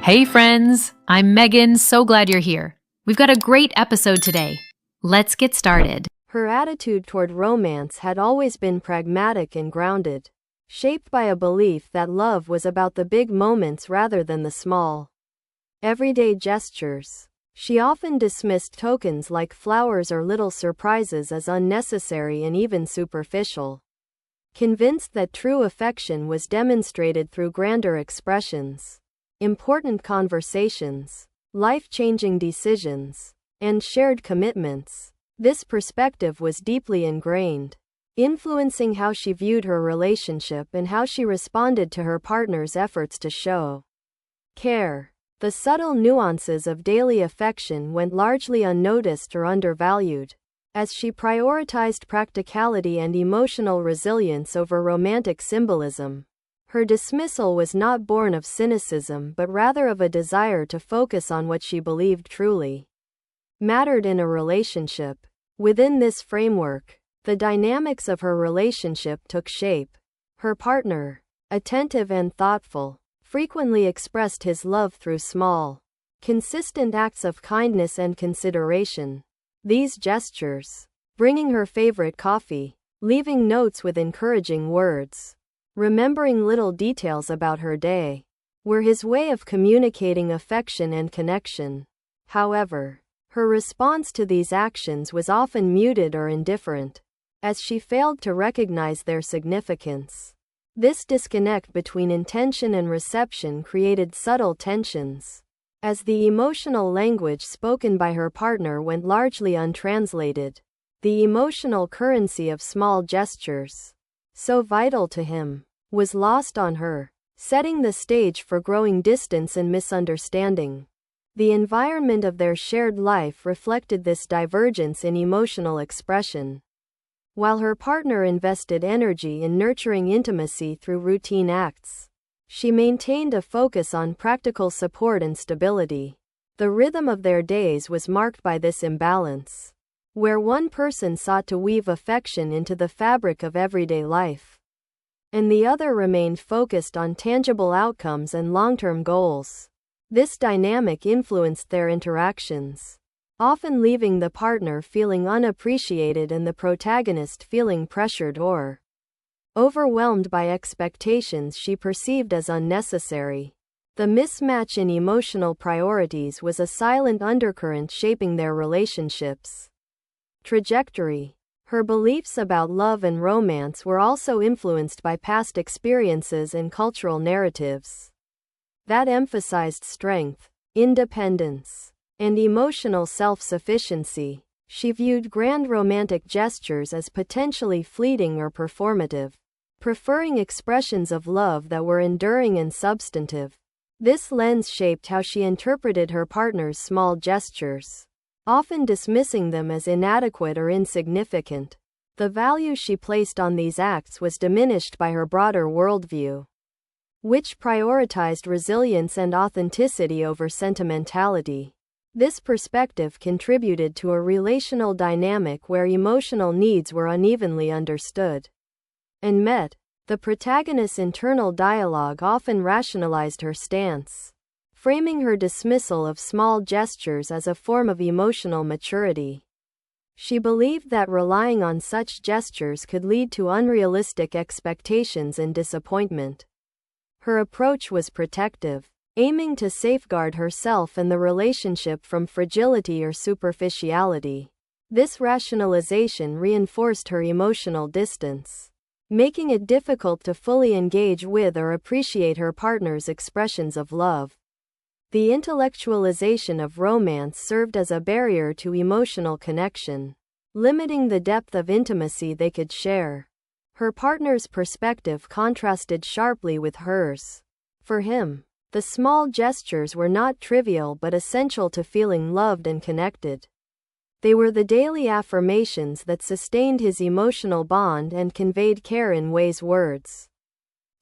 Hey friends, I'm Megan, so glad you're here. We've got a great episode today. Let's get started. Her attitude toward romance had always been pragmatic and grounded, shaped by a belief that love was about the big moments rather than the small, everyday gestures. She often dismissed tokens like flowers or little surprises as unnecessary and even superficial, convinced that true affection was demonstrated through grander expressions, important conversations, life-changing decisions, and shared commitments. This perspective was deeply ingrained, influencing how she viewed her relationship and how she responded to her partner's efforts to show care. The subtle nuances of daily affection went largely unnoticed or undervalued, as she prioritized practicality and emotional resilience over romantic symbolism. Her dismissal was not born of cynicism but rather of a desire to focus on what she believed truly mattered in a relationship. Within this framework, the dynamics of her relationship took shape. Her partner, attentive and thoughtful, frequently expressed his love through small, consistent acts of kindness and consideration. These gestures, bringing her favorite coffee, leaving notes with encouraging words, remembering little details about her day, were his way of communicating affection and connection. However, her response to these actions was often muted or indifferent, as she failed to recognize their significance. This disconnect between intention and reception created subtle tensions, as the emotional language spoken by her partner went largely untranslated. The emotional currency of small gestures, so vital to him, was lost on her, setting the stage for growing distance and misunderstanding. The environment of their shared life reflected this divergence in emotional expression. While her partner invested energy in nurturing intimacy through routine acts, she maintained a focus on practical support and stability. The rhythm of their days was marked by this imbalance, where one person sought to weave affection into the fabric of everyday life, and the other remained focused on tangible outcomes and long-term goals. This dynamic influenced their interactions, often leaving the partner feeling unappreciated and the protagonist feeling pressured or overwhelmed by expectations she perceived as unnecessary. The mismatch in emotional priorities was a silent undercurrent shaping their relationships trajectory. Her beliefs about love and romance were also influenced by past experiences and cultural narratives that emphasized strength, independence, and emotional self-sufficiency. She viewed grand romantic gestures as potentially fleeting or performative, preferring expressions of love that were enduring and substantive. This lens shaped how she interpreted her partner's small gestures, often dismissing them as inadequate or insignificant. The value she placed on these acts was diminished by her broader worldview, which prioritized resilience and authenticity over sentimentality. This perspective contributed to a relational dynamic where emotional needs were unevenly understood and met. The protagonist's internal dialogue often rationalized her stance, framing her dismissal of small gestures as a form of emotional maturity. She believed that relying on such gestures could lead to unrealistic expectations and disappointment. Her approach was protective, aiming to safeguard herself and the relationship from fragility or superficiality. This rationalization reinforced her emotional distance, making it difficult to fully engage with or appreciate her partner's expressions of love. The intellectualization of romance served as a barrier to emotional connection, limiting the depth of intimacy they could share. Her partner's perspective contrasted sharply with hers. For him, the small gestures were not trivial but essential to feeling loved and connected. They were the daily affirmations that sustained his emotional bond and conveyed care in ways words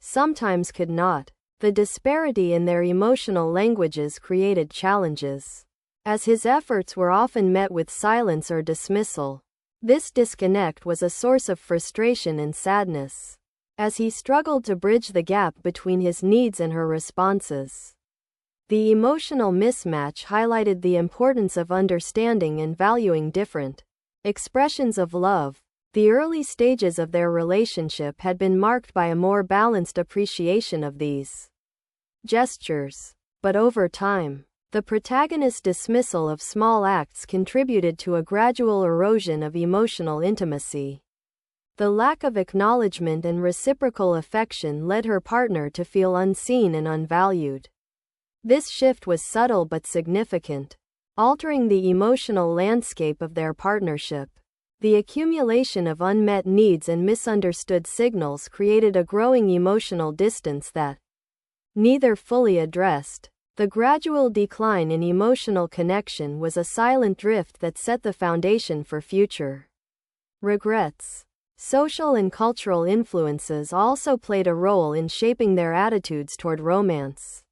sometimes could not. The disparity in their emotional languages created challenges, as his efforts were often met with silence or dismissal. This disconnect was a source of frustration and sadness, as he struggled to bridge the gap between his needs and her responses. The emotional mismatch highlighted the importance of understanding and valuing different expressions of love. The early stages of their relationship had been marked by a more balanced appreciation of these gestures. But over time, the protagonist's dismissal of small acts contributed to a gradual erosion of emotional intimacy. The lack of acknowledgement and reciprocal affection led her partner to feel unseen and unvalued. This shift was subtle but significant, altering the emotional landscape of their partnership. The accumulation of unmet needs and misunderstood signals created a growing emotional distance that neither fully addressed. The gradual decline in emotional connection was a silent drift that set the foundation for future regrets. Social and cultural influences also played a role in shaping their attitudes toward romance.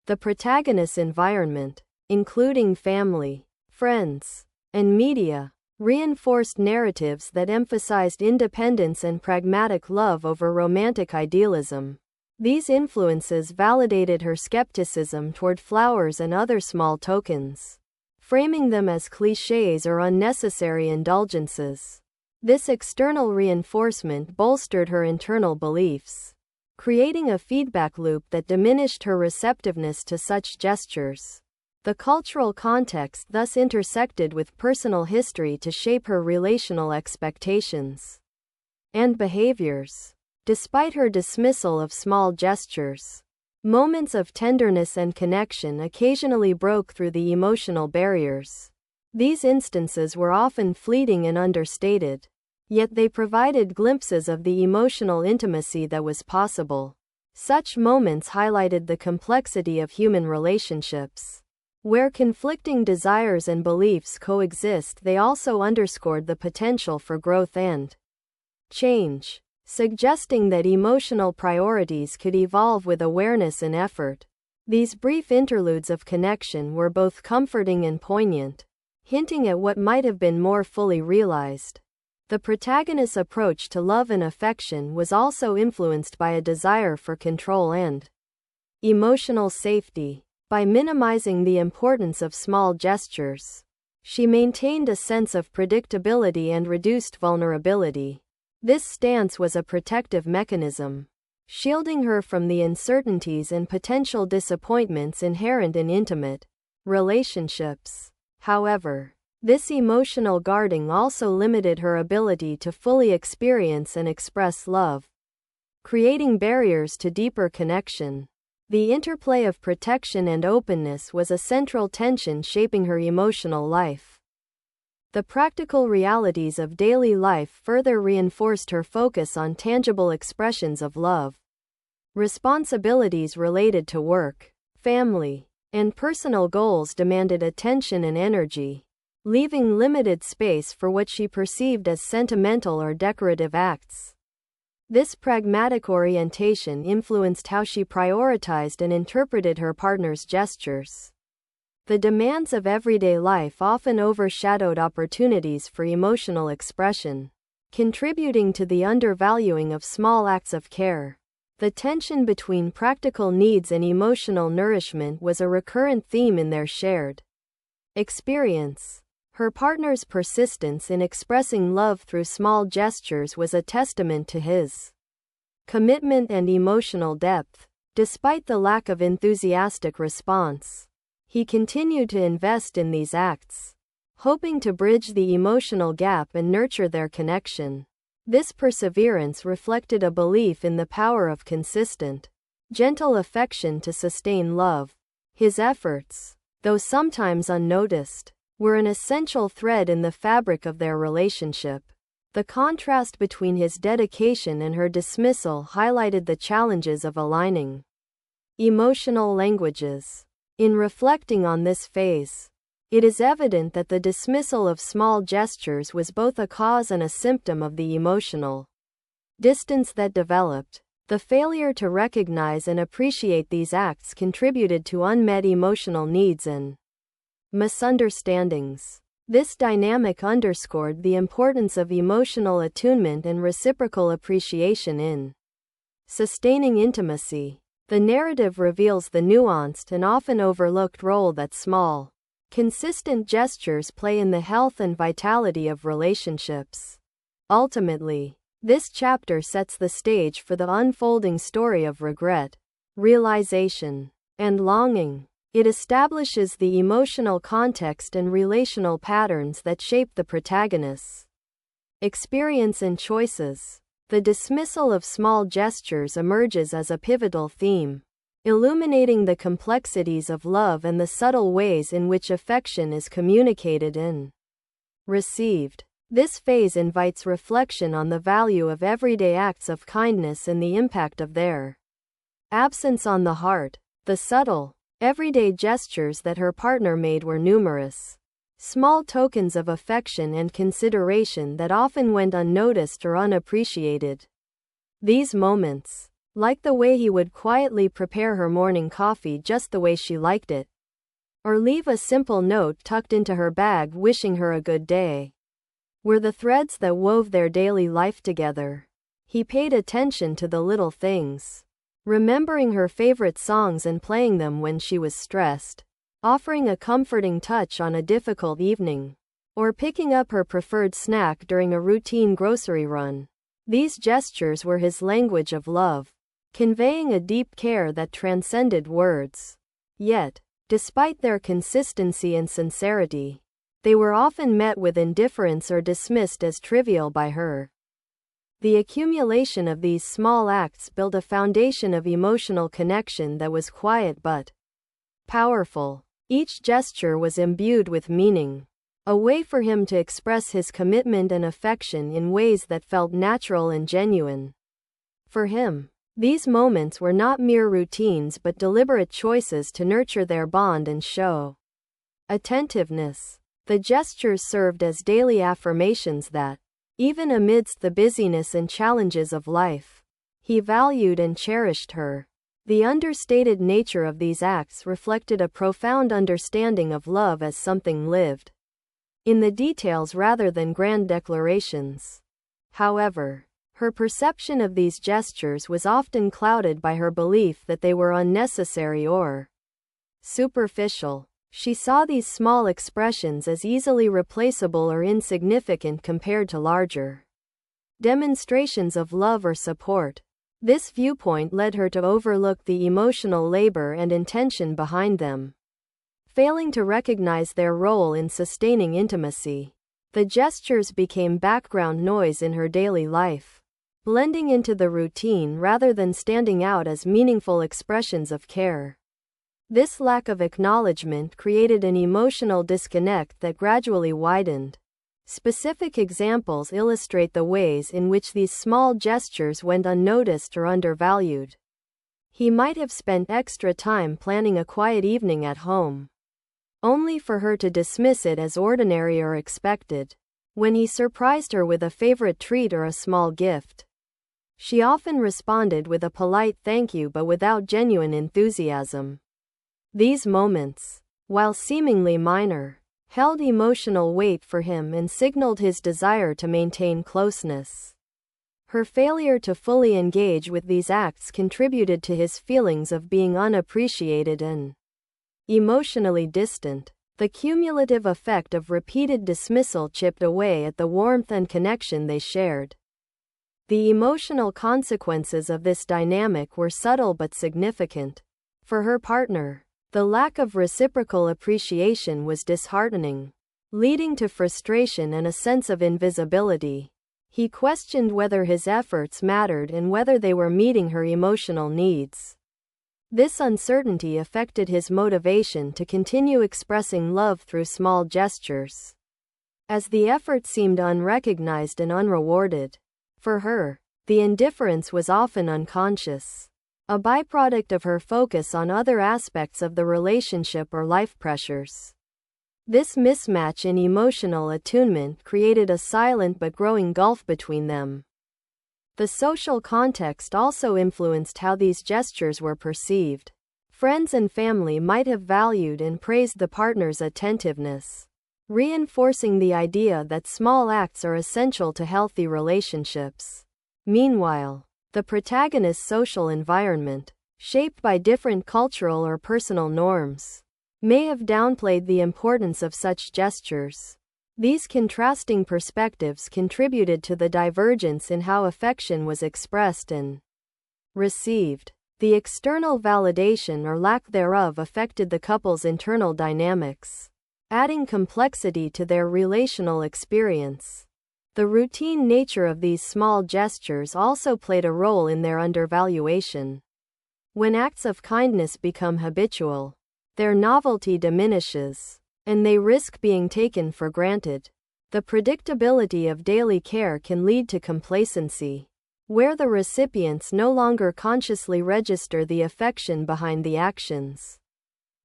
The protagonist's environment, including family, friends, and media, reinforced narratives that emphasized independence and pragmatic love over romantic idealism. These influences validated her skepticism toward flowers and other small tokens, framing them as clichés or unnecessary indulgences. This external reinforcement bolstered her internal beliefs, creating a feedback loop that diminished her receptiveness to such gestures. The cultural context thus intersected with personal history to shape her relational expectations and behaviors. Despite her dismissal of small gestures, moments of tenderness and connection occasionally broke through the emotional barriers. These instances were often fleeting and understated, yet they provided glimpses of the emotional intimacy that was possible. Such moments highlighted the complexity of human relationships. Where conflicting desires and beliefs coexist, they also underscored the potential for growth and change, suggesting that emotional priorities could evolve with awareness and effort. These brief interludes of connection were both comforting and poignant, hinting at what might have been more fully realized. The protagonist's approach to love and affection was also influenced by a desire for control and emotional safety. By minimizing the importance of small gestures, she maintained a sense of predictability and reduced vulnerability. This stance was a protective mechanism, shielding her from the uncertainties and potential disappointments inherent in intimate relationships. However, this emotional guarding also limited her ability to fully experience and express love, creating barriers to deeper connection. The interplay of protection and openness was a central tension shaping her emotional life. The practical realities of daily life further reinforced her focus on tangible expressions of love. Responsibilities related to work, family, and personal goals demanded attention and energy, leaving limited space for what she perceived as sentimental or decorative acts. This pragmatic orientation influenced how she prioritized and interpreted her partner's gestures. The demands of everyday life often overshadowed opportunities for emotional expression, contributing to the undervaluing of small acts of care. The tension between practical needs and emotional nourishment was a recurrent theme in their shared experience. Her partner's persistence in expressing love through small gestures was a testament to his commitment and emotional depth. Despite the lack of enthusiastic response, he continued to invest in these acts, hoping to bridge the emotional gap and nurture their connection. This perseverance reflected a belief in the power of consistent, gentle affection to sustain love. His efforts, though sometimes unnoticed, were an essential thread in the fabric of their relationship. The contrast between his dedication and her dismissal highlighted the challenges of aligning emotional languages. In reflecting on this phase, it is evident that the dismissal of small gestures was both a cause and a symptom of the emotional distance that developed. The failure to recognize and appreciate these acts contributed to unmet emotional needs and misunderstandings. This dynamic underscored the importance of emotional attunement and reciprocal appreciation in sustaining intimacy. The narrative reveals the nuanced and often overlooked role that small, consistent gestures play in the health and vitality of relationships. Ultimately, this chapter sets the stage for the unfolding story of regret, realization, and longing. It establishes the emotional context and relational patterns that shape the protagonist's experience and choices. The dismissal of small gestures emerges as a pivotal theme, illuminating the complexities of love and the subtle ways in which affection is communicated and received. This phase invites reflection on the value of everyday acts of kindness and the impact of their absence on the heart. The subtle, everyday gestures that her partner made were numerous. Small tokens of affection and consideration that often went unnoticed or unappreciated. These moments, like the way he would quietly prepare her morning coffee just the way she liked it, or leave a simple note tucked into her bag wishing her a good day, were the threads that wove their daily life together. He paid attention to the little things, remembering her favorite songs and playing them when she was stressed, offering a comforting touch on a difficult evening, or picking up her preferred snack during a routine grocery run. These gestures were his language of love, conveying a deep care that transcended words. Yet, despite their consistency and sincerity, they were often met with indifference or dismissed as trivial by her. The accumulation of these small acts built a foundation of emotional connection that was quiet but powerful. Each gesture was imbued with meaning, a way for him to express his commitment and affection in ways that felt natural and genuine. For him, these moments were not mere routines but deliberate choices to nurture their bond and show attentiveness. The gestures served as daily affirmations that, even amidst the busyness and challenges of life, he valued and cherished her. The understated nature of these acts reflected a profound understanding of love as something lived in the details rather than grand declarations. However, her perception of these gestures was often clouded by her belief that they were unnecessary or superficial. She saw these small expressions as easily replaceable or insignificant compared to larger demonstrations of love or support. This viewpoint led her to overlook the emotional labor and intention behind them, failing to recognize their role in sustaining intimacy. The gestures became background noise in her daily life, blending into the routine rather than standing out as meaningful expressions of care. This lack of acknowledgement created an emotional disconnect that gradually widened. Specific examples illustrate the ways in which these small gestures went unnoticed or undervalued. He might have spent extra time planning a quiet evening at home, only for her to dismiss it as ordinary or expected. When he surprised her with a favorite treat or a small gift, she often responded with a polite thank you but without genuine enthusiasm. These moments, while seemingly minor, held emotional weight for him and signaled his desire to maintain closeness. Her failure to fully engage with these acts contributed to his feelings of being unappreciated and emotionally distant. The cumulative effect of repeated dismissal chipped away at the warmth and connection they shared. The emotional consequences of this dynamic were subtle but significant. For her partner, the lack of reciprocal appreciation was disheartening, leading to frustration and a sense of invisibility. He questioned whether his efforts mattered and whether they were meeting her emotional needs. This uncertainty affected his motivation to continue expressing love through small gestures, as the effort seemed unrecognized and unrewarded. For her, the indifference was often unconscious, a byproduct of her focus on other aspects of the relationship or life pressures. This mismatch in emotional attunement created a silent but growing gulf between them. The social context also influenced how these gestures were perceived. Friends and family might have valued and praised the partner's attentiveness, reinforcing the idea that small acts are essential to healthy relationships. Meanwhile, the protagonist's social environment, shaped by different cultural or personal norms, may have downplayed the importance of such gestures. These contrasting perspectives contributed to the divergence in how affection was expressed and received. The external validation or lack thereof affected the couple's internal dynamics, adding complexity to their relational experience. The routine nature of these small gestures also played a role in their undervaluation. When acts of kindness become habitual, their novelty diminishes, and they risk being taken for granted. The predictability of daily care can lead to complacency, where the recipients no longer consciously register the affection behind the actions.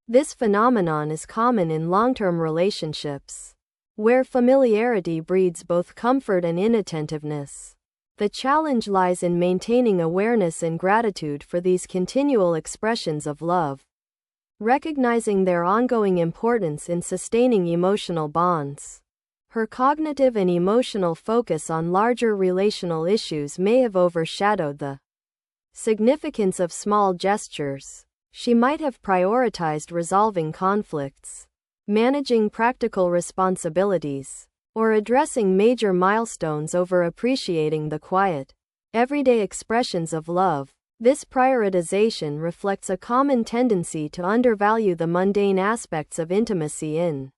This phenomenon is common in long-term relationships, where familiarity breeds both comfort and inattentiveness. The challenge lies in maintaining awareness and gratitude for these continual expressions of love, recognizing their ongoing importance in sustaining emotional bonds. Her cognitive and emotional focus on larger relational issues may have overshadowed the significance of small gestures. She might have prioritized resolving conflicts, managing practical responsibilities, or addressing major milestones over appreciating the quiet, everyday expressions of love. This prioritization reflects a common tendency to undervalue the mundane aspects of intimacy in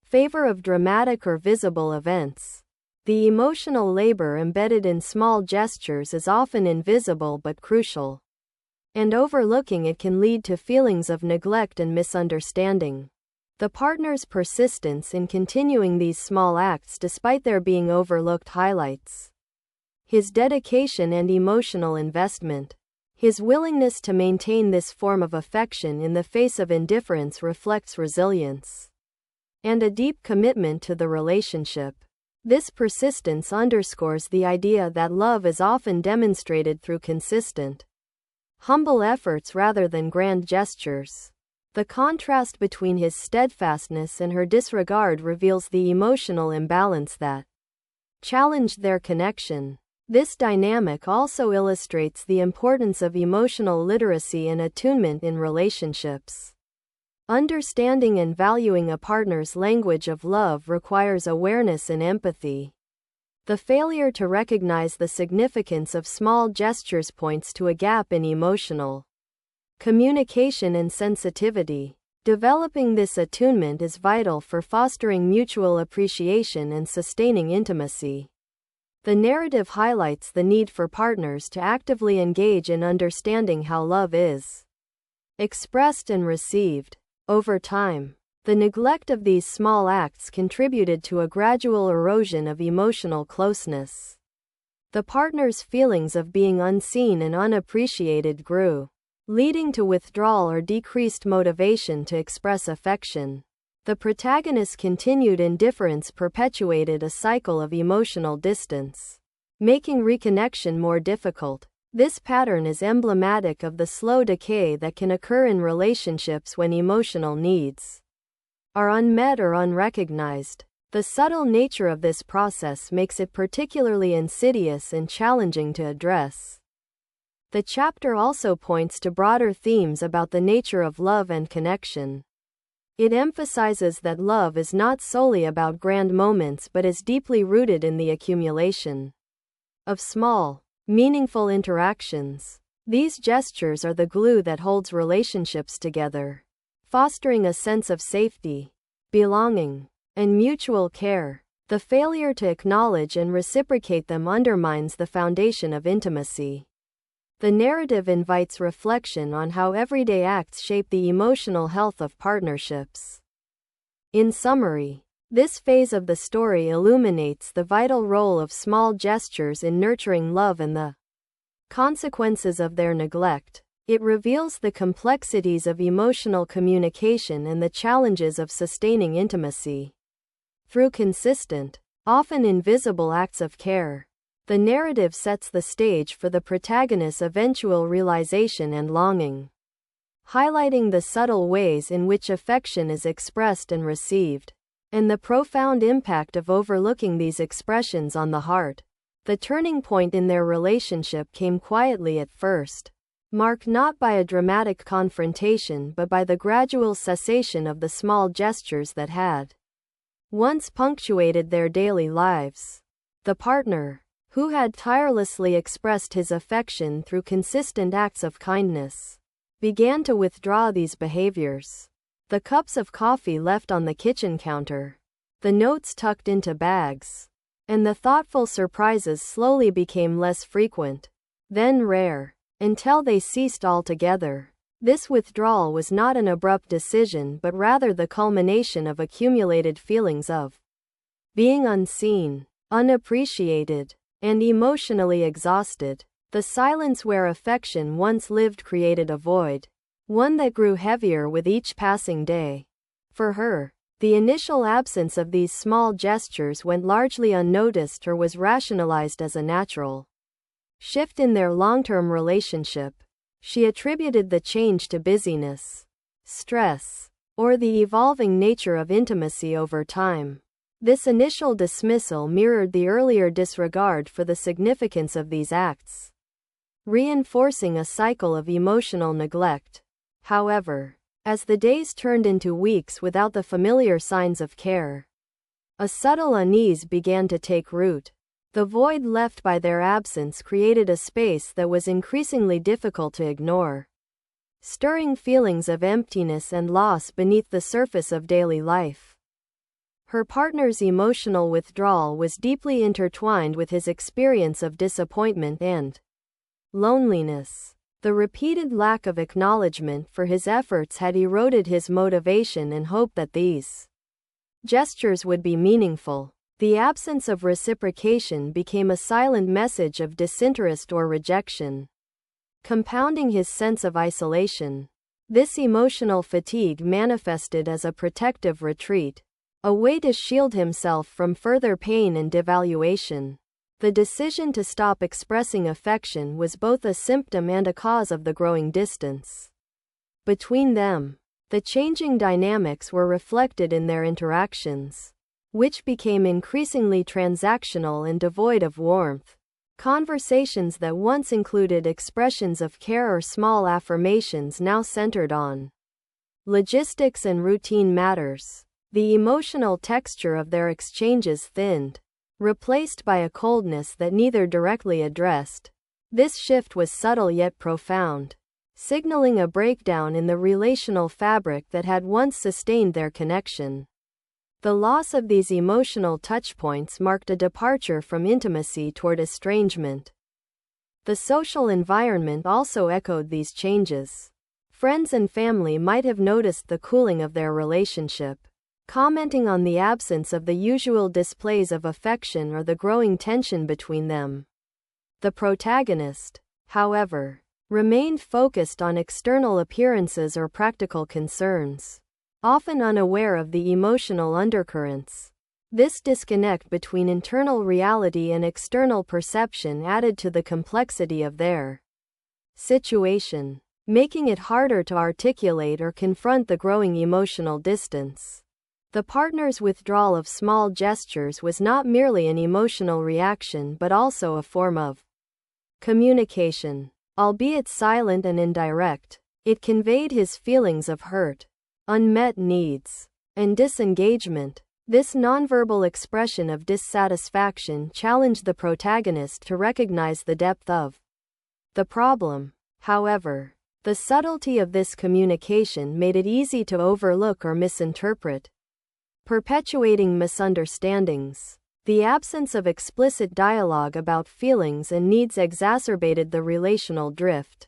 favor of dramatic or visible events. The emotional labor embedded in small gestures is often invisible but crucial, and overlooking it can lead to feelings of neglect and misunderstanding. The partner's persistence in continuing these small acts despite their being overlooked highlights his dedication and emotional investment. His willingness to maintain this form of affection in the face of indifference reflects resilience and a deep commitment to the relationship. This persistence underscores the idea that love is often demonstrated through consistent, humble efforts rather than grand gestures. The contrast between his steadfastness and her disregard reveals the emotional imbalance that challenged their connection. This dynamic also illustrates the importance of emotional literacy and attunement in relationships. Understanding and valuing a partner's language of love requires awareness and empathy. The failure to recognize the significance of small gestures points to a gap in emotional communication and sensitivity. Developing this attunement is vital for fostering mutual appreciation and sustaining intimacy. The narrative highlights the need for partners to actively engage in understanding how love is expressed and received. Over time, the neglect of these small acts contributed to a gradual erosion of emotional closeness. The partner's feelings of being unseen and unappreciated grew, leading to withdrawal or decreased motivation to express affection. The protagonist's continued indifference perpetuated a cycle of emotional distance, making reconnection more difficult. This pattern is emblematic of the slow decay that can occur in relationships when emotional needs are unmet or unrecognized. The subtle nature of this process makes it particularly insidious and challenging to address. The chapter also points to broader themes about the nature of love and connection. It emphasizes that love is not solely about grand moments but is deeply rooted in the accumulation of small, meaningful interactions. These gestures are the glue that holds relationships together, fostering a sense of safety, belonging, and mutual care. The failure to acknowledge and reciprocate them undermines the foundation of intimacy. The narrative invites reflection on how everyday acts shape the emotional health of partnerships. In summary, this phase of the story illuminates the vital role of small gestures in nurturing love and the consequences of their neglect. It reveals the complexities of emotional communication and the challenges of sustaining intimacy. Through consistent, often invisible acts of care, the narrative sets the stage for the protagonist's eventual realization and longing, highlighting the subtle ways in which affection is expressed and received, and the profound impact of overlooking these expressions on the heart. The turning point in their relationship came quietly at first, marked not by a dramatic confrontation but by the gradual cessation of the small gestures that had once punctuated their daily lives. The partner, who had tirelessly expressed his affection through consistent acts of kindness, began to withdraw these behaviors. The cups of coffee left on the kitchen counter, the notes tucked into bags, and the thoughtful surprises slowly became less frequent, then rare, until they ceased altogether. This withdrawal was not an abrupt decision but rather the culmination of accumulated feelings of being unseen, unappreciated, and emotionally exhausted. The silence where affection once lived created a void, one that grew heavier with each passing day. For her, the initial absence of these small gestures went largely unnoticed or was rationalized as a natural shift in their long-term relationship. She attributed the change to busyness, stress, or the evolving nature of intimacy over time. This initial dismissal mirrored the earlier disregard for the significance of these acts, reinforcing a cycle of emotional neglect. However, as the days turned into weeks without the familiar signs of care, a subtle unease began to take root. The void left by their absence created a space that was increasingly difficult to ignore, stirring feelings of emptiness and loss beneath the surface of daily life. Her partner's emotional withdrawal was deeply intertwined with his experience of disappointment and loneliness. The repeated lack of acknowledgement for his efforts had eroded his motivation and hope that these gestures would be meaningful. The absence of reciprocation became a silent message of disinterest or rejection, compounding his sense of isolation. This emotional fatigue manifested as a protective retreat, a way to shield himself from further pain and devaluation. The decision to stop expressing affection was both a symptom and a cause of the growing distance between them. The changing dynamics were reflected in their interactions, which became increasingly transactional and devoid of warmth. Conversations that once included expressions of care or small affirmations now centered on logistics and routine matters. The emotional texture of their exchanges thinned, replaced by a coldness that neither directly addressed. This shift was subtle yet profound, signaling a breakdown in the relational fabric that had once sustained their connection. The loss of these emotional touchpoints marked a departure from intimacy toward estrangement. The social environment also echoed these changes. Friends and family might have noticed the cooling of their relationship, commenting on the absence of the usual displays of affection or the growing tension between them. The protagonist, however, remained focused on external appearances or practical concerns, often unaware of the emotional undercurrents. This disconnect between internal reality and external perception added to the complexity of their situation, making it harder to articulate or confront the growing emotional distance. The partner's withdrawal of small gestures was not merely an emotional reaction but also a form of communication. Albeit silent and indirect, it conveyed his feelings of hurt, unmet needs, and disengagement. This nonverbal expression of dissatisfaction challenged the protagonist to recognize the depth of the problem. However, the subtlety of this communication made it easy to overlook or misinterpret, perpetuating misunderstandings. The absence of explicit dialogue about feelings and needs exacerbated the relational drift.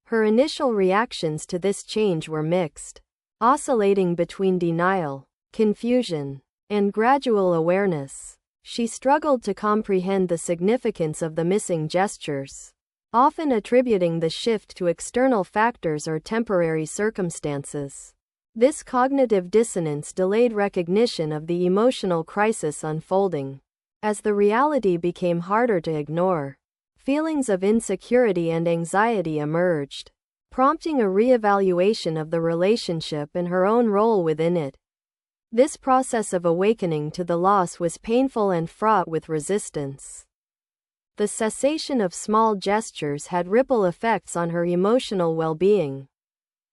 Her initial reactions to this change were mixed, oscillating between denial, confusion, and gradual awareness. She struggled to comprehend the significance of the missing gestures, often attributing the shift to external factors or temporary circumstances. This cognitive dissonance delayed recognition of the emotional crisis unfolding. As the reality became harder to ignore, feelings of insecurity and anxiety emerged, prompting a reevaluation of the relationship and her own role within it. This process of awakening to the loss was painful and fraught with resistance. The cessation of small gestures had ripple effects on her emotional well-being.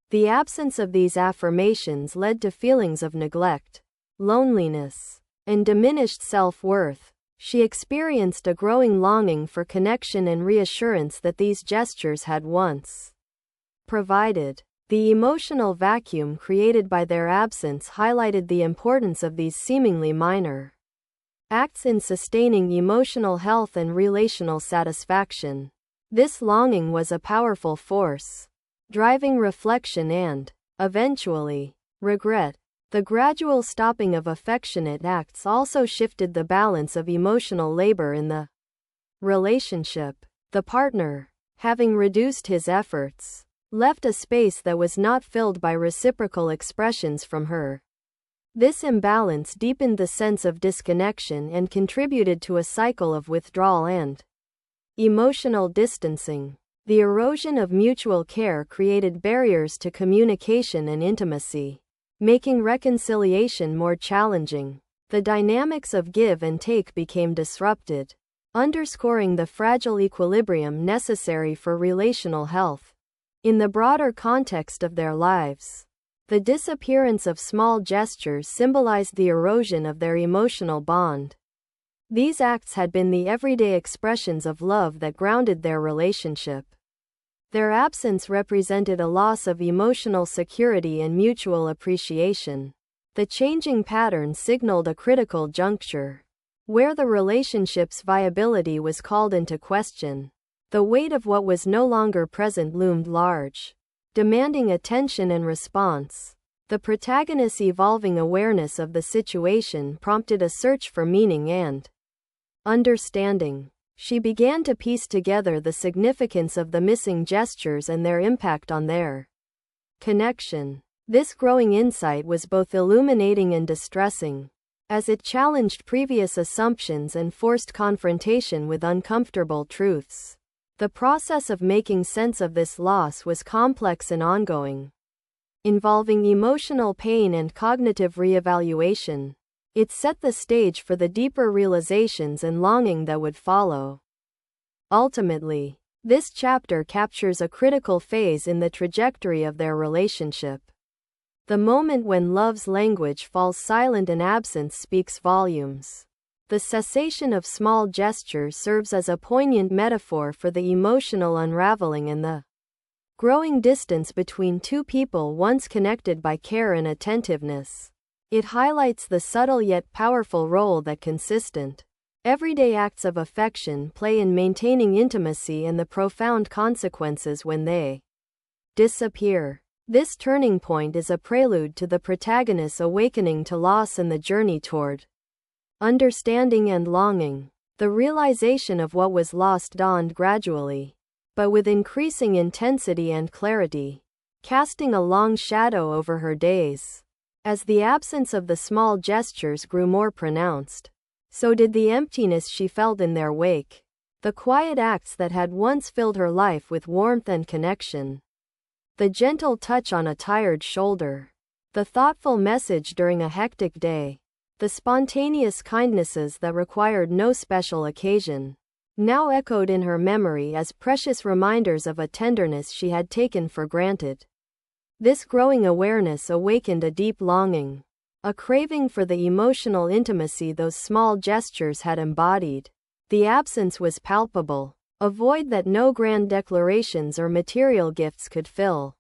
The absence of these affirmations led to feelings of neglect, loneliness, and diminished self-worth. She experienced a growing longing for connection and reassurance that these gestures had once provided. The emotional vacuum created by their absence highlighted the importance of these seemingly minor acts in sustaining emotional health and relational satisfaction. This longing was a powerful force, driving reflection and, eventually, regret. The gradual stopping of affectionate acts also shifted the balance of emotional labor in the relationship. The partner, having reduced his efforts, left a space that was not filled by reciprocal expressions from her. This imbalance deepened the sense of disconnection and contributed to a cycle of withdrawal and emotional distancing. The erosion of mutual care created barriers to communication and intimacy, making reconciliation more challenging. The dynamics of give and take became disrupted, underscoring the fragile equilibrium necessary for relational health. In the broader context of their lives, the disappearance of small gestures symbolized the erosion of their emotional bond. These acts had been the everyday expressions of love that grounded their relationship. Their absence represented a loss of emotional security and mutual appreciation. The changing pattern signaled a critical juncture, where the relationship's viability was called into question. The weight of what was no longer present loomed large, demanding attention and response. The protagonist's evolving awareness of the situation prompted a search for meaning and understanding. She began to piece together the significance of the missing gestures and their impact on their connection. This growing insight was both illuminating and distressing, as it challenged previous assumptions and forced confrontation with uncomfortable truths. The process of making sense of this loss was complex and ongoing, involving emotional pain and cognitive reevaluation. It set the stage for the deeper realizations and longing that would follow. Ultimately, this chapter captures a critical phase in the trajectory of their relationship. The moment when love's language falls silent and absence speaks volumes. The cessation of small gestures serves as a poignant metaphor for the emotional unraveling and the growing distance between two people once connected by care and attentiveness. It highlights the subtle yet powerful role that consistent, everyday acts of affection play in maintaining intimacy and the profound consequences when they disappear. This turning point is a prelude to the protagonist's awakening to loss and the journey toward understanding and longing. The realization of what was lost dawned gradually, but with increasing intensity and clarity, casting a long shadow over her days. As the absence of the small gestures grew more pronounced, so did the emptiness she felt in their wake. The quiet acts that had once filled her life with warmth and connection. The gentle touch on a tired shoulder. The thoughtful message during a hectic day. The spontaneous kindnesses that required no special occasion, now echoed in her memory as precious reminders of a tenderness she had taken for granted. This growing awareness awakened a deep longing, a craving for the emotional intimacy those small gestures had embodied. The absence was palpable, a void that no grand declarations or material gifts could fill.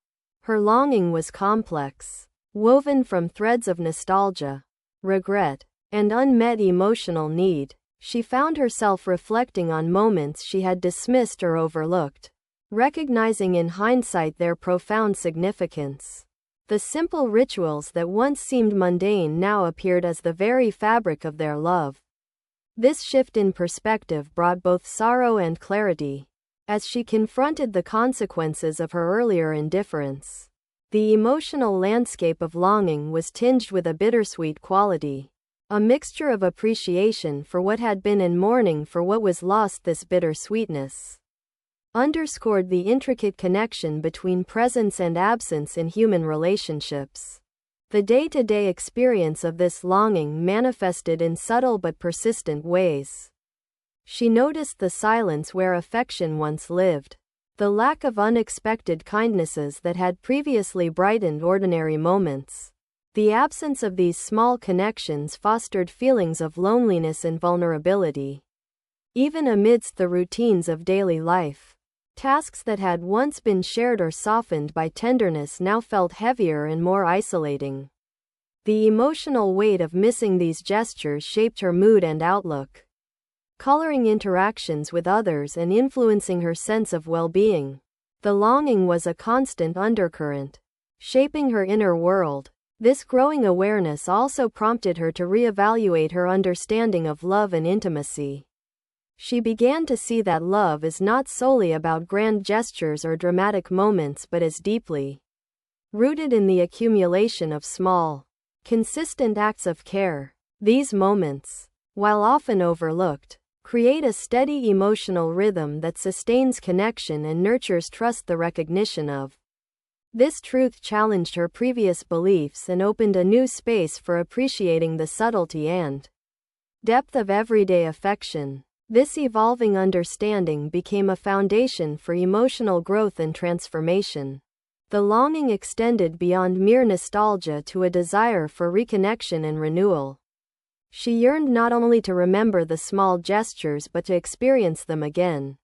Her longing was complex, woven from threads of nostalgia, regret, and unmet emotional need. She found herself reflecting on moments she had dismissed or overlooked, recognizing in hindsight their profound significance. The simple rituals that once seemed mundane now appeared as the very fabric of their love. This shift in perspective brought both sorrow and clarity, as she confronted the consequences of her earlier indifference. The emotional landscape of longing was tinged with a bittersweet quality, a mixture of appreciation for what had been and mourning for what was lost. This bittersweetness underscored the intricate connection between presence and absence in human relationships. The day-to-day experience of this longing manifested in subtle but persistent ways, She noticed the silence where affection once lived, the lack of unexpected kindnesses that had previously brightened ordinary moments. The absence of these small connections fostered feelings of loneliness and vulnerability. Even amidst the routines of daily life, tasks that had once been shared or softened by tenderness now felt heavier and more isolating. The emotional weight of missing these gestures shaped her mood and outlook, coloring interactions with others and influencing her sense of well-being. The longing was a constant undercurrent, shaping her inner world. This growing awareness also prompted her to reevaluate her understanding of love and intimacy. She began to see that love is not solely about grand gestures or dramatic moments but is deeply rooted in the accumulation of small, consistent acts of care. These moments, while often overlooked, create a steady emotional rhythm that sustains connection and nurtures trust. The recognition of this truth challenged her previous beliefs and opened a new space for appreciating the subtlety and depth of everyday affection. This evolving understanding became a foundation for emotional growth and transformation. The longing extended beyond mere nostalgia to a desire for reconnection and renewal. She yearned not only to remember the small gestures but to experience them again.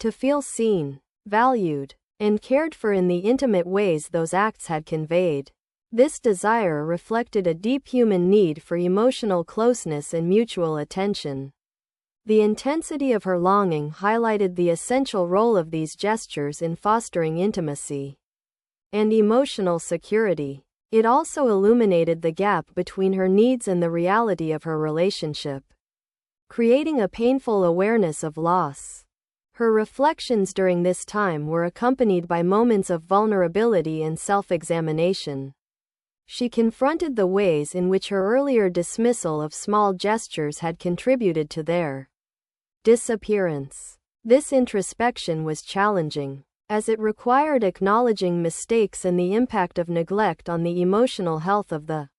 To feel seen, valued, and cared for in the intimate ways those acts had conveyed. This desire reflected a deep human need for emotional closeness and mutual attention. The intensity of her longing highlighted the essential role of these gestures in fostering intimacy and emotional security. It also illuminated the gap between her needs and the reality of her relationship, creating a painful awareness of loss. Her reflections during this time were accompanied by moments of vulnerability and self-examination. She confronted the ways in which her earlier dismissal of small gestures had contributed to their disappearance. This introspection was challenging, as it required acknowledging mistakes and the impact of neglect on the emotional health of the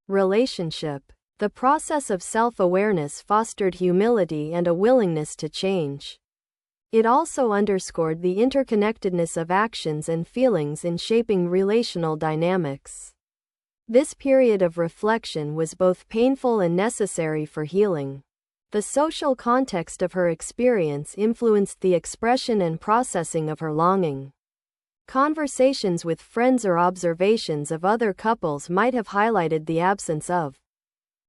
relationship. The process of self-awareness fostered humility and a willingness to change. It also underscored the interconnectedness of actions and feelings in shaping relational dynamics. This period of reflection was both painful and necessary for healing. The social context of her experience influenced the expression and processing of her longing. Conversations with friends or observations of other couples might have highlighted the absence of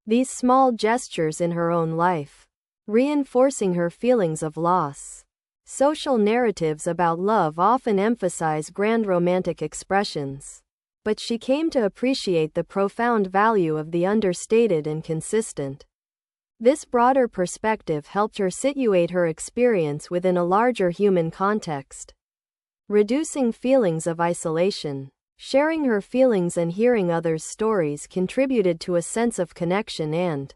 these small gestures in her own life, reinforcing her feelings of loss. Social narratives about love often emphasize grand romantic expressions, but she came to appreciate the profound value of the understated and consistent. This broader perspective helped her situate her experience within a larger human context, reducing feelings of isolation. Sharing her feelings and hearing others' stories contributed to a sense of connection and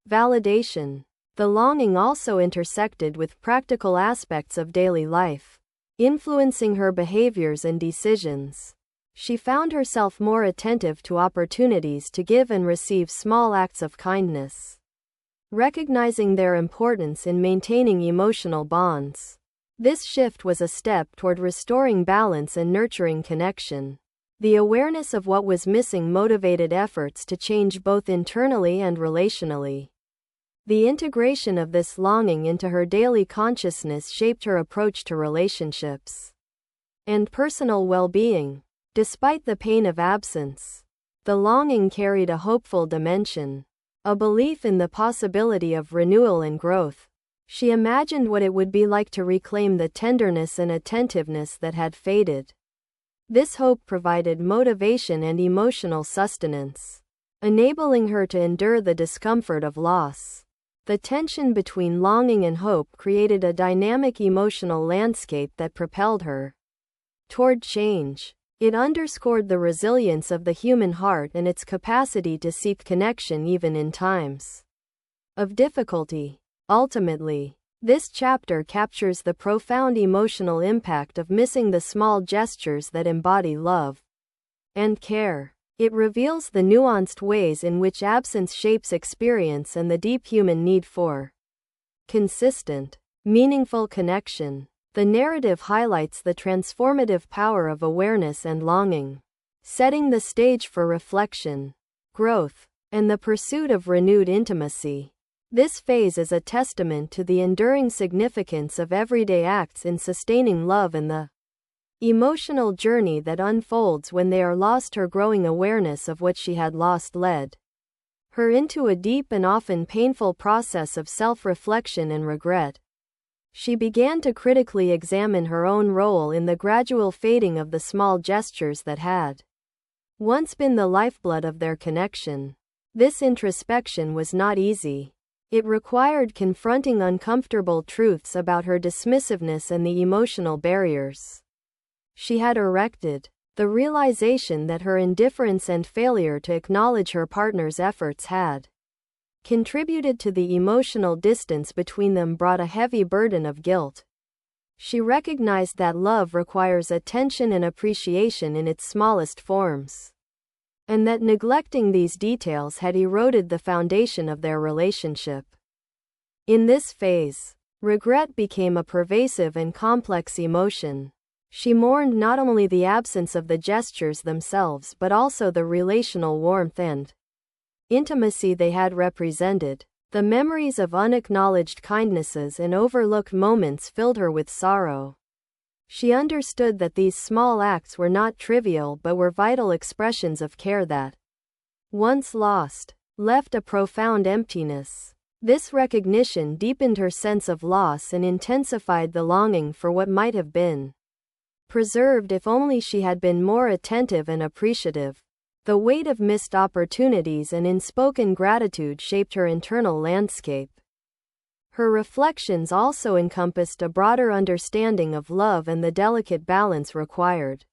validation. The longing also intersected with practical aspects of daily life, influencing her behaviors and decisions. She found herself more attentive to opportunities to give and receive small acts of kindness, recognizing their importance in maintaining emotional bonds. This shift was a step toward restoring balance and nurturing connection. The awareness of what was missing motivated efforts to change both internally and relationally. The integration of this longing into her daily consciousness shaped her approach to relationships and personal well-being. Despite the pain of absence, the longing carried a hopeful dimension, a belief in the possibility of renewal and growth. She imagined what it would be like to reclaim the tenderness and attentiveness that had faded. This hope provided motivation and emotional sustenance, enabling her to endure the discomfort of loss. The tension between longing and hope created a dynamic emotional landscape that propelled her toward change. It underscored the resilience of the human heart and its capacity to seek connection even in times of difficulty. Ultimately, this chapter captures the profound emotional impact of missing the small gestures that embody love and care. It reveals the nuanced ways in which absence shapes experience and the deep human need for consistent, meaningful connection. The narrative highlights the transformative power of awareness and longing, setting the stage for reflection, growth, and the pursuit of renewed intimacy. This phase is a testament to the enduring significance of everyday acts in sustaining love and the emotional journey that unfolds when they are lost. Her growing awareness of what she had lost led her into a deep and often painful process of self-reflection and regret. She began to critically examine her own role in the gradual fading of the small gestures that had once been the lifeblood of their connection. This introspection was not easy. It required confronting uncomfortable truths about her dismissiveness and the emotional barriers she had erected. The realization that her indifference and failure to acknowledge her partner's efforts had contributed to the emotional distance between them brought a heavy burden of guilt. She recognized that love requires attention and appreciation in its smallest forms, and that neglecting these details had eroded the foundation of their relationship. In this phase, regret became a pervasive and complex emotion. She mourned not only the absence of the gestures themselves but also the relational warmth and intimacy they had represented. The memories of unacknowledged kindnesses and overlooked moments filled her with sorrow. She understood that these small acts were not trivial but were vital expressions of care that, once lost, left a profound emptiness. This recognition deepened her sense of loss and intensified the longing for what might have been preserved if only she had been more attentive and appreciative. The weight of missed opportunities and unspoken gratitude shaped her internal landscape. Her reflections also encompassed a broader understanding of love and the delicate balance required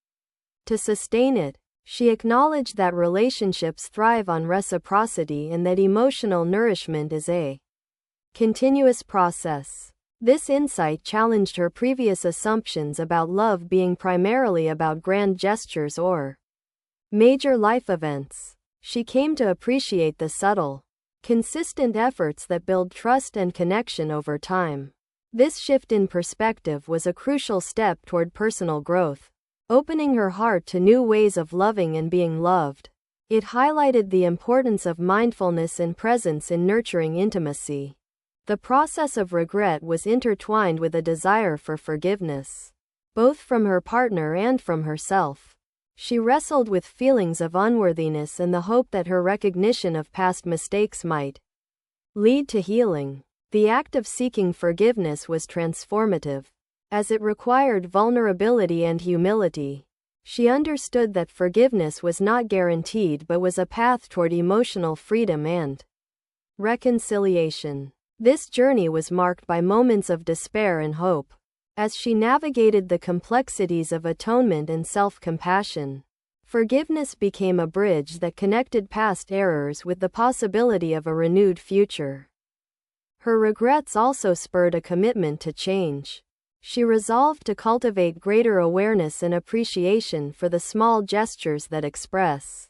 to sustain it. She acknowledged that relationships thrive on reciprocity and that emotional nourishment is a continuous process. This insight challenged her previous assumptions about love being primarily about grand gestures or major life events. She came to appreciate the subtle, consistent efforts that build trust and connection over time. This shift in perspective was a crucial step toward personal growth, opening her heart to new ways of loving and being loved. It highlighted the importance of mindfulness and presence in nurturing intimacy. The process of regret was intertwined with a desire for forgiveness, both from her partner and from herself. She wrestled with feelings of unworthiness and the hope that her recognition of past mistakes might lead to healing. The act of seeking forgiveness was transformative, as it required vulnerability and humility. She understood that forgiveness was not guaranteed but was a path toward emotional freedom and reconciliation. This journey was marked by moments of despair and hope. As she navigated the complexities of atonement and self-compassion, forgiveness became a bridge that connected past errors with the possibility of a renewed future. Her regrets also spurred a commitment to change. She resolved to cultivate greater awareness and appreciation for the small gestures that express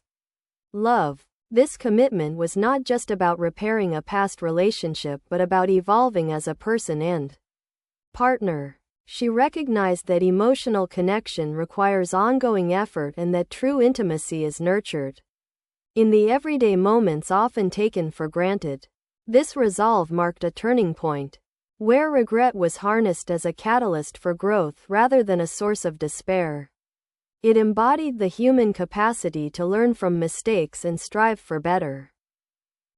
love. This commitment was not just about repairing a past relationship but about evolving as a person and partner. She recognized that emotional connection requires ongoing effort and that true intimacy is nurtured in the everyday moments often taken for granted. This resolve marked a turning point, where regret was harnessed as a catalyst for growth rather than a source of despair. It embodied the human capacity to learn from mistakes and strive for better.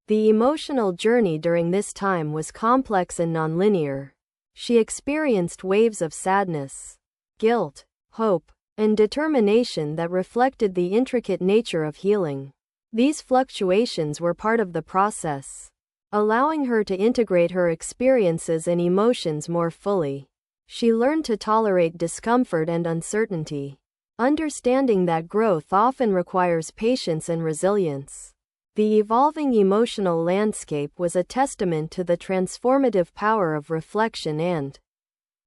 The emotional journey during this time was complex and nonlinear. She experienced waves of sadness, guilt, hope, and determination that reflected the intricate nature of healing. These fluctuations were part of the process, allowing her to integrate her experiences and emotions more fully. She learned to tolerate discomfort and uncertainty, understanding that growth often requires patience and resilience. The evolving emotional landscape was a testament to the transformative power of reflection and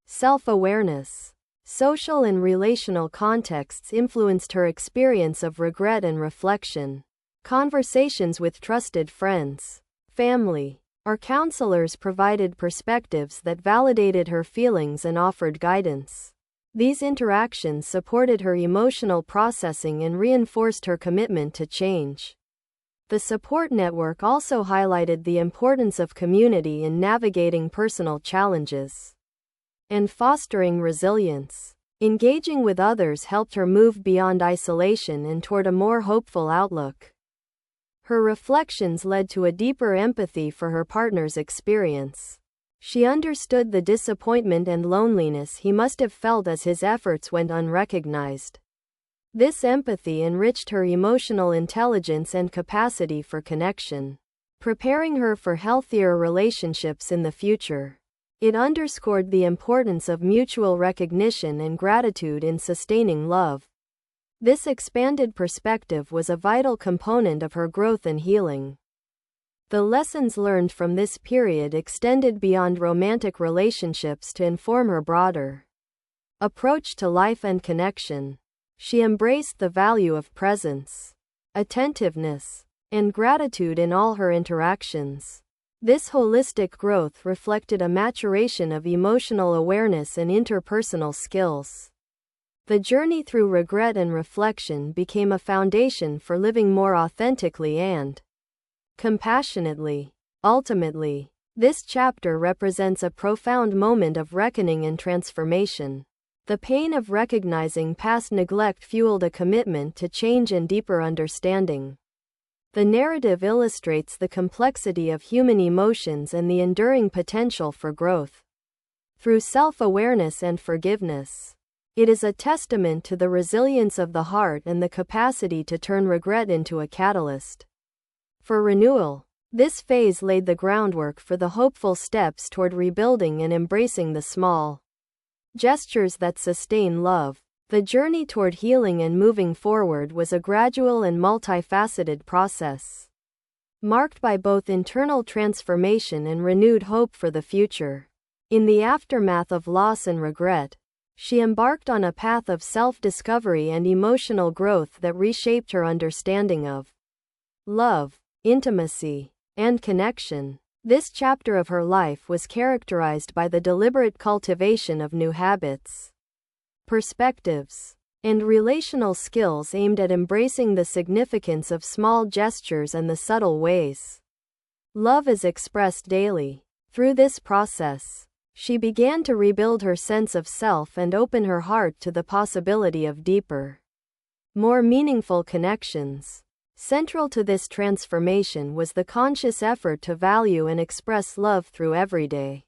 self-awareness. Social and relational contexts influenced her experience of regret and reflection. Conversations with trusted friends, family, Our counselors provided perspectives that validated her feelings and offered guidance. These interactions supported her emotional processing and reinforced her commitment to change. The support network also highlighted the importance of community in navigating personal challenges and fostering resilience. Engaging with others helped her move beyond isolation and toward a more hopeful outlook. Her reflections led to a deeper empathy for her partner's experience. She understood the disappointment and loneliness he must have felt as his efforts went unrecognized. This empathy enriched her emotional intelligence and capacity for connection, preparing her for healthier relationships in the future. It underscored the importance of mutual recognition and gratitude in sustaining love. This expanded perspective was a vital component of her growth and healing. The lessons learned from this period extended beyond romantic relationships to inform her broader approach to life and connection. She embraced the value of presence, attentiveness, and gratitude in all her interactions. This holistic growth reflected a maturation of emotional awareness and interpersonal skills. The journey through regret and reflection became a foundation for living more authentically and compassionately. Ultimately, this chapter represents a profound moment of reckoning and transformation. The pain of recognizing past neglect fueled a commitment to change and deeper understanding. The narrative illustrates the complexity of human emotions and the enduring potential for growth. Through self-awareness and forgiveness, it is a testament to the resilience of the heart and the capacity to turn regret into a catalyst for renewal. This phase laid the groundwork for the hopeful steps toward rebuilding and embracing the small gestures that sustain love. The journey toward healing and moving forward was a gradual and multifaceted process, marked by both internal transformation and renewed hope for the future. In the aftermath of loss and regret, she embarked on a path of self-discovery and emotional growth that reshaped her understanding of love, intimacy, and connection. This chapter of her life was characterized by the deliberate cultivation of new habits, perspectives, and relational skills aimed at embracing the significance of small gestures and the subtle ways love is expressed daily. Through this process, she began to rebuild her sense of self and open her heart to the possibility of deeper, more meaningful connections. Central to this transformation was the conscious effort to value and express love through everyday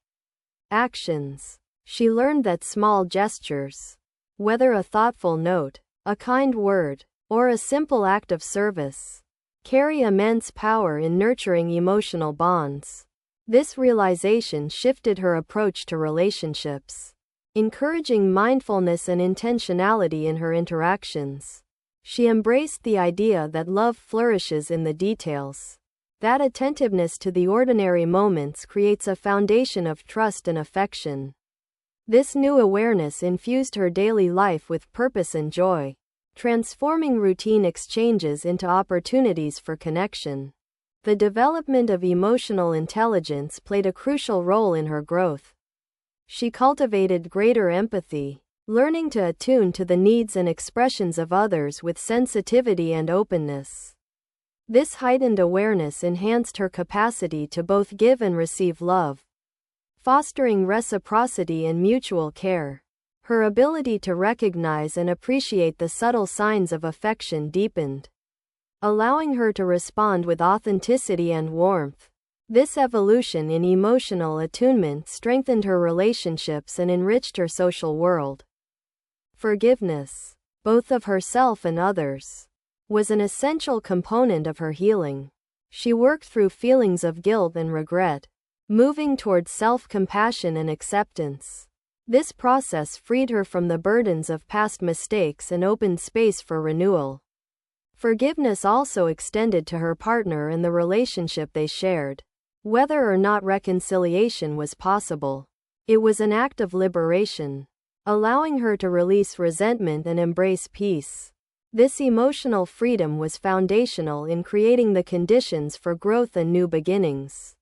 actions. She learned that small gestures, whether a thoughtful note, a kind word, or a simple act of service, carry immense power in nurturing emotional bonds. This realization shifted her approach to relationships, encouraging mindfulness and intentionality in her interactions. She embraced the idea that love flourishes in the details, that attentiveness to the ordinary moments creates a foundation of trust and affection. This new awareness infused her daily life with purpose and joy, transforming routine exchanges into opportunities for connection. The development of emotional intelligence played a crucial role in her growth. She cultivated greater empathy, learning to attune to the needs and expressions of others with sensitivity and openness. This heightened awareness enhanced her capacity to both give and receive love, fostering reciprocity and mutual care. Her ability to recognize and appreciate the subtle signs of affection deepened, allowing her to respond with authenticity and warmth. This evolution in emotional attunement strengthened her relationships and enriched her social world. Forgiveness, both of herself and others, was an essential component of her healing. She worked through feelings of guilt and regret, moving towards self-compassion and acceptance. This process freed her from the burdens of past mistakes and opened space for renewal. Forgiveness also extended to her partner and the relationship they shared. Whether or not reconciliation was possible, it was an act of liberation, allowing her to release resentment and embrace peace. This emotional freedom was foundational in creating the conditions for growth and new beginnings.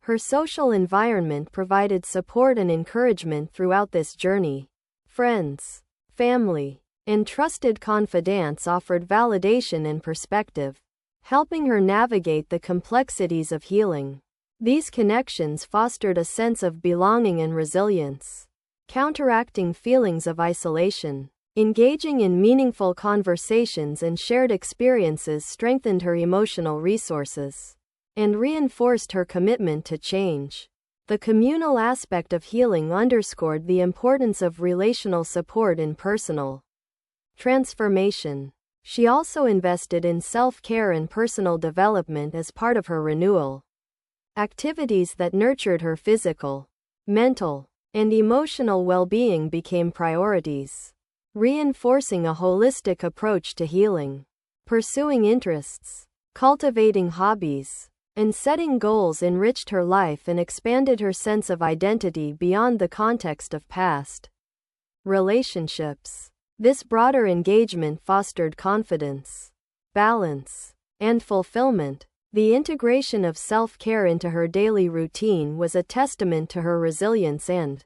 Her social environment provided support and encouragement throughout this journey. Friends, family, and trusted confidants offered validation and perspective, helping her navigate the complexities of healing. These connections fostered a sense of belonging and resilience, counteracting feelings of isolation. Engaging in meaningful conversations and shared experiences strengthened her emotional resources and reinforced her commitment to change. The communal aspect of healing underscored the importance of relational support in personal transformation. She also invested in self-care and personal development as part of her renewal. Activities that nurtured her physical, mental, and emotional well-being became priorities, reinforcing a holistic approach to healing. Pursuing interests, cultivating hobbies, and setting goals enriched her life and expanded her sense of identity beyond the context of past relationships. This broader engagement fostered confidence, balance, and fulfillment. The integration of self-care into her daily routine was a testament to her resilience and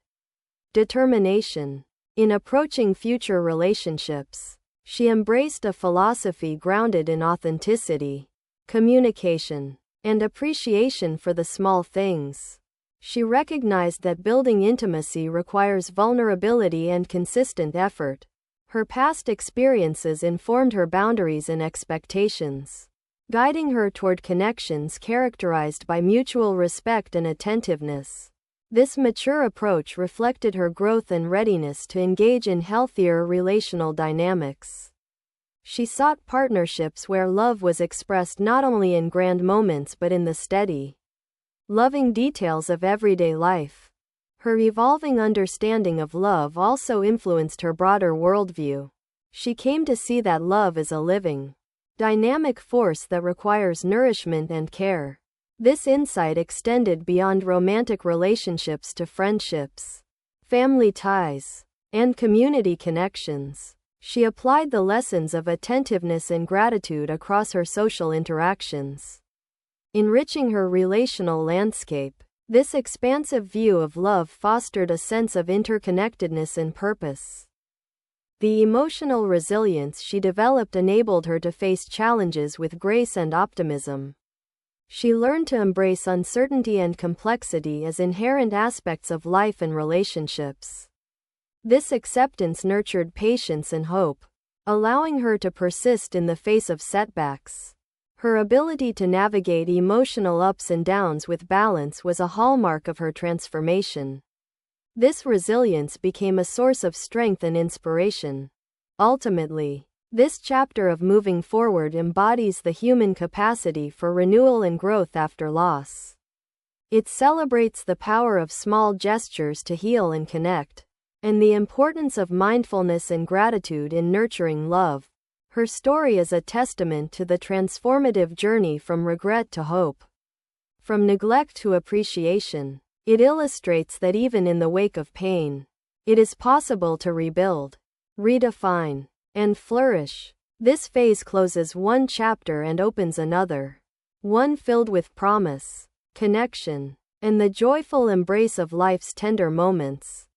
determination. In approaching future relationships, she embraced a philosophy grounded in authenticity, communication, and appreciation for the small things. She recognized that building intimacy requires vulnerability and consistent effort. Her past experiences informed her boundaries and expectations, guiding her toward connections characterized by mutual respect and attentiveness. This mature approach reflected her growth and readiness to engage in healthier relational dynamics. She sought partnerships where love was expressed not only in grand moments but in the steady, loving details of everyday life. Her evolving understanding of love also influenced her broader worldview. She came to see that love is a living, dynamic force that requires nourishment and care. This insight extended beyond romantic relationships to friendships, family ties, and community connections. She applied the lessons of attentiveness and gratitude across her social interactions, enriching her relational landscape. This expansive view of love fostered a sense of interconnectedness and purpose. The emotional resilience she developed enabled her to face challenges with grace and optimism. She learned to embrace uncertainty and complexity as inherent aspects of life and relationships. This acceptance nurtured patience and hope, allowing her to persist in the face of setbacks. Her ability to navigate emotional ups and downs with balance was a hallmark of her transformation. This resilience became a source of strength and inspiration. Ultimately, this chapter of moving forward embodies the human capacity for renewal and growth after loss. It celebrates the power of small gestures to heal and connect, and the importance of mindfulness and gratitude in nurturing love. Her story is a testament to the transformative journey from regret to hope, from neglect to appreciation. It illustrates that even in the wake of pain, it is possible to rebuild, redefine, and flourish. This phase closes one chapter and opens another, one filled with promise, connection, and the joyful embrace of life's tender moments.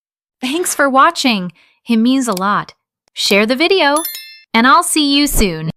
Thanks for watching. It means a lot. Share the video, and I'll see you soon.